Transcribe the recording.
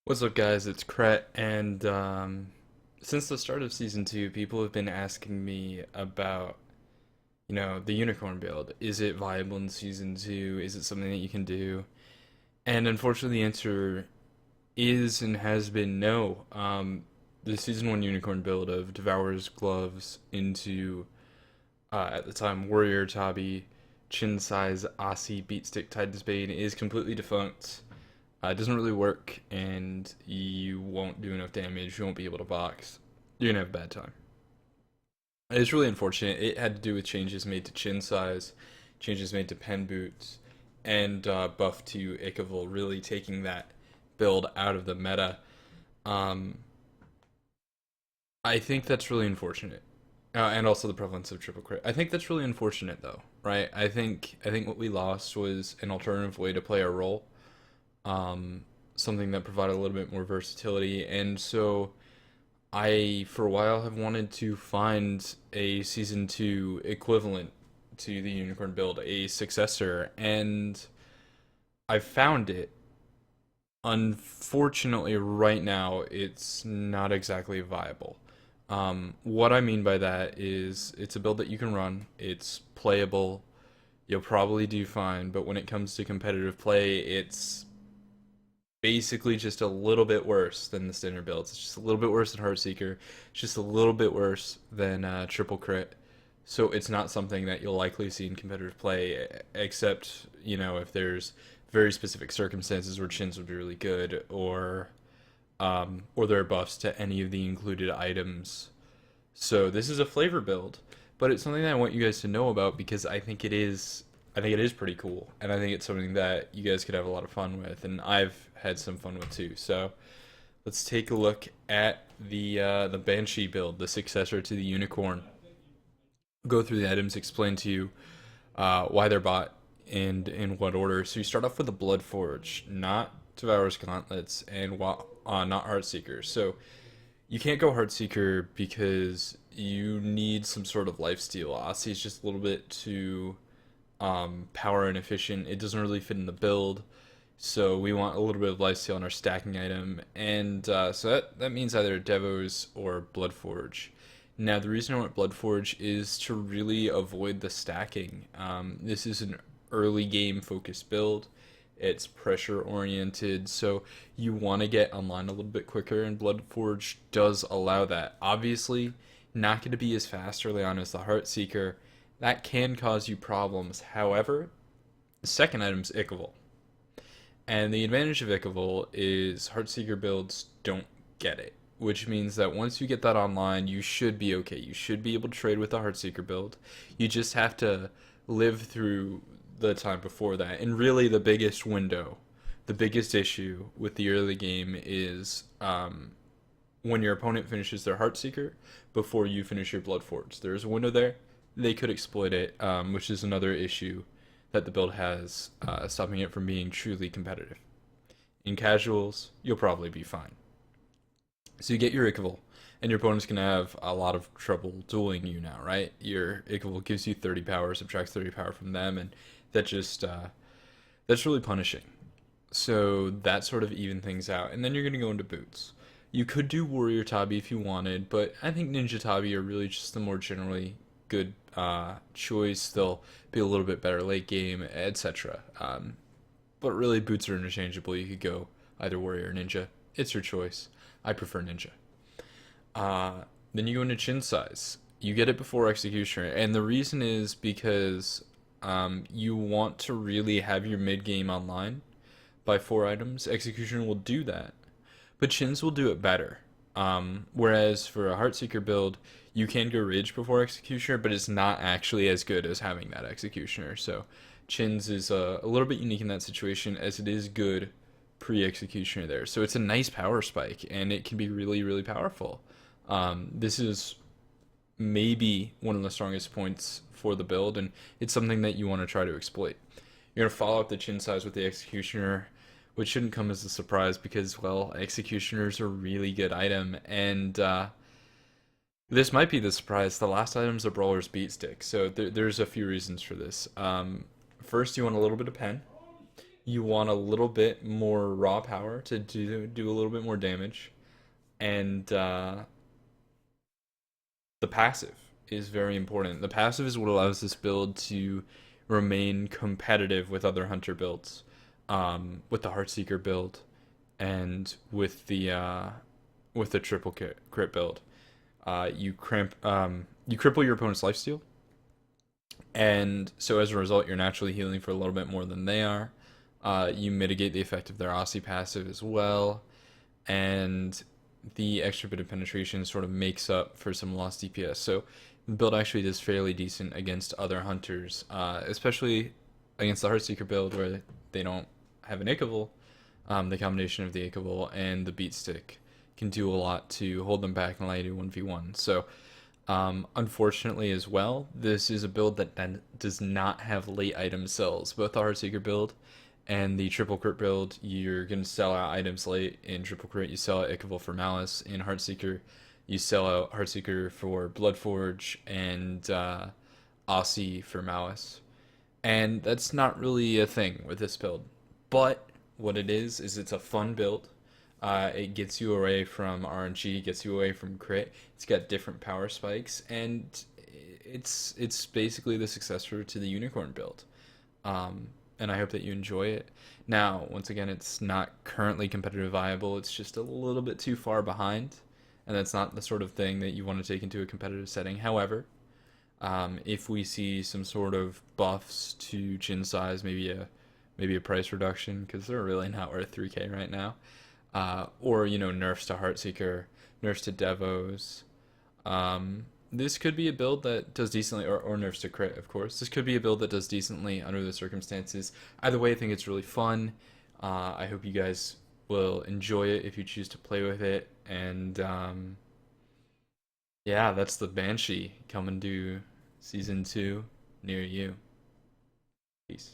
What's up, guys? It's Kret, and since the start of season two, people have been asking me about, the unicorn build. Is it viable in season two? Is it something that you can do? And unfortunately, the answer is and has been no. The season one unicorn build of Devourer's Gloves into, at the time, Warrior Tabi, Chin Size, Aussie, Beatstick, Titan's Bane is completely defunct. It doesn't really work, and you won't do enough damage. You won't be able to box. You're gonna have a bad time. It's really unfortunate. It had to do with changes made to chin size, changes made to pen boots, and buff to Ichaival, really taking that build out of the meta. Um, I think that's really unfortunate, and also the prevalence of triple crit. I think that's really unfortunate, though, right? I think what we lost was an alternative way to play our role, something that provided a little bit more versatility. And so I, for a while, have wanted to find a season two equivalent to the Unicorn build, a successor, and I've found it. Unfortunately, right now, it's not exactly viable. What I mean by that is it's a build that you can run, it's playable, you'll probably do fine, but when it comes to competitive play, it's basically just a little bit worse than the standard builds. It's just a little bit worse than Heartseeker. It's just a little bit worse than Triple Crit. So it's not something that you'll likely see in competitive play, except if there's very specific circumstances where chins would be really good, or there are buffs to any of the included items. So this is a flavor build, but it's something that I want you guys to know about because I think it is pretty cool, and I think it's something that you guys could have a lot of fun with, and I've had some fun with too. So let's take a look at the Banshee build, the successor to the Unicorn. Go through the items, explain to you why they're bought and in what order. So you start off with the Blood Forge, not Devourer's Gauntlets, and not Heartseeker. So you can't go Heartseeker because you need some sort of lifesteal. Aussie is just a little bit too power inefficient. It doesn't really fit in the build. So we want a little bit of lifesteal on our stacking item, and so that means either Devos or Bloodforge. Now the reason I want Bloodforge is to really avoid the stacking. This is an early game focused build. It's pressure oriented, so you want to get online a little bit quicker, and Bloodforge does allow that. Obviously, not going to be as fast early on as the Heartseeker. That can cause you problems. However, the second item is Ichaival. And the advantage of Ichaival is Heartseeker builds don't get it, which means that once you get that online, you should be okay. You should be able to trade with the Heartseeker build. You just have to live through the time before that. And really, the biggest window, the biggest issue with the early game is when your opponent finishes their Heartseeker before you finish your Bloodforge. There's a window there. They could exploit it, which is another issue that the build has, stopping it from being truly competitive. In casuals, you'll probably be fine. So you get your Ichaival, and your opponent's gonna have a lot of trouble dueling you now, right? Your Ichaival gives you 30 power, subtracts 30 power from them, and that just that's really punishing. So that sort of even things out, and then you're gonna go into boots. You could do Warrior Tabi if you wanted, but I think Ninja Tabi are really just the more generally good choice. They'll be a little bit better late game, etc. But really, boots are interchangeable. You could go either Warrior or Ninja. It's your choice. I prefer Ninja. Then you go into chin size. You get it before Executioner, and the reason is because you want to really have your mid game online by 4 items. Executioner will do that, but chins will do it better. Whereas for a Heartseeker build, you can go Ridge before Executioner, but it's not actually as good as having that Executioner. So Chins is a little bit unique in that situation, as it is good pre-Executioner there. So it's a nice power spike, and it can be really, really powerful. This is maybe one of the strongest points for the build, and it's something that you want to try to exploit. You're going to follow up the chin size with the Executioner, which shouldn't come as a surprise because, well, Executioner's a really good item, and this might be the surprise. The last item's a Brawler's Beatstick, so there's a few reasons for this. First, you want a little bit of pen. you want a little bit more raw power to do a little bit more damage, and the passive is very important. The passive is what allows this build to remain competitive with other hunter builds, with the Heartseeker build, and with the triple crit build. You cripple your opponent's lifesteal, and so as a result, you're naturally healing for a little bit more than they are. You mitigate the effect of their Aussie passive as well, and the extra bit of penetration sort of makes up for some lost DPS. So the build actually does fairly decent against other hunters, especially against the Heartseeker build where they don't have an Ichaival. The combination of the Ichaival and the Beat Stick can do a lot to hold them back and allow you to 1v1. So unfortunately, as well, this is a build that then does not have late item sells. Both the Heartseeker build and the triple crit build, you're going to sell out items late. In triple crit, you sell out Ichaival for Malice. In Heartseeker, you sell out Heartseeker for Bloodforge and Aussie for Malice. And that's not really a thing with this build. But what it is it's a fun build. It gets you away from RNG, gets you away from crit. It's got different power spikes, and it's basically the successor to the Unicorn build. And I hope that you enjoy it. Now, once again, it's not currently competitive viable. It's just a little bit too far behind, and that's not the sort of thing that you want to take into a competitive setting. However, if we see some sort of buffs to chin size, maybe a price reduction because they're really not worth 3K right now, or nerfs to Heartseeker, nerfs to Devos. This could be a build that does decently, or nerfs to crit, of course. This could be a build that does decently under the circumstances. Either way, I think it's really fun. I hope you guys will enjoy it if you choose to play with it. And yeah, that's the Banshee coming to season 2 near you. Peace.